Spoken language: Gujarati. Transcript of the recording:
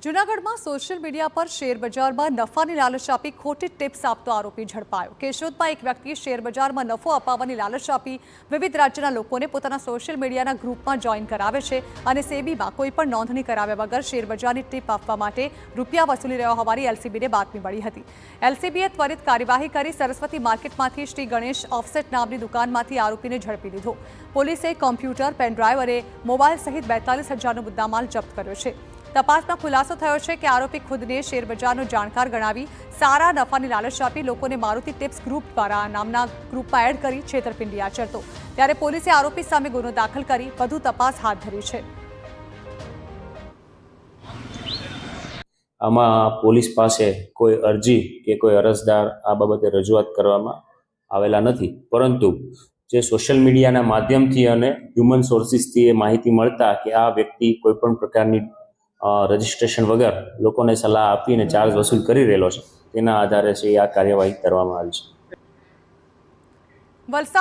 જૂનાગઢમાં સોશિયલ મીડિયા પર શેરબજારમાં નફાની લાલચ આપી ખોટી ટિપ્સ આપતો આરોપી ઝડપાયો। કેશોદમાં એક વ્યક્તિએ શેરબજારમાં નફો અપાવવાની લાલચ આપી વિવિધ રાજ્યના લોકોને પોતાના સોશિયલ મીડિયાના ગ્રુપમાં જોઈન કરાવે છે અને સેબીમાં કોઈપણ નોંધણી કરાવ્યા વગર શેરબજારની ટિપ આપવા માટે રૂપિયા વસૂલી રહ્યો હોવાની એલસીબીને બાતમી મળી હતી। એલસીબીએ ત્વરિત કાર્યવાહી કરી સરસ્વતી માર્કેટમાંથી શ્રી ગણેશ ઓફસેટ નામની દુકાનમાંથી આરોપીને ઝડપી લીધો। પોલીસે કોમ્પ્યુટર, પેનડ્રાઈવ અને મોબાઈલ સહિત 42,000નો મુદ્દામાલ જપ્ત કર્યો છે। તપાસમાં ખુલાસો થયો છે કે આરોપી ખુદને શેરબજારનો જાણકાર ગણાવી સારા નફાની લાલચ આપી લોકોને મારુતિ ટિપ્સ ગ્રુપ દ્વારા નામના ગ્રુપમાં એડ કરી છેતરપિંડી આચરતો। ત્યારે પોલીસે આરોપી સામે ગુનો દાખલ કરી વધુ તપાસ હાથ ધરી છે। આમાં પોલીસ પાસે કોઈ અરજી કે કોઈ અરજદાર આ બાબતે રજૂઆત કરવામાં આવેલા નથી, પરંતુ જે સોશિયલ મીડિયાના માધ્યમથી અને હ્યુમન સોર્સિસથી એ માહિતી મળતા કે આ વ્યક્તિ કોઈપણ પ્રકારની રજિસ્ટ્રેશન વગર લોકોને સલાહ આપીને ચાર્જ વસૂલ કરી રહેલો છે, તેના આધારે છે આ કાર્યવાહી કરવામાં આવી છે।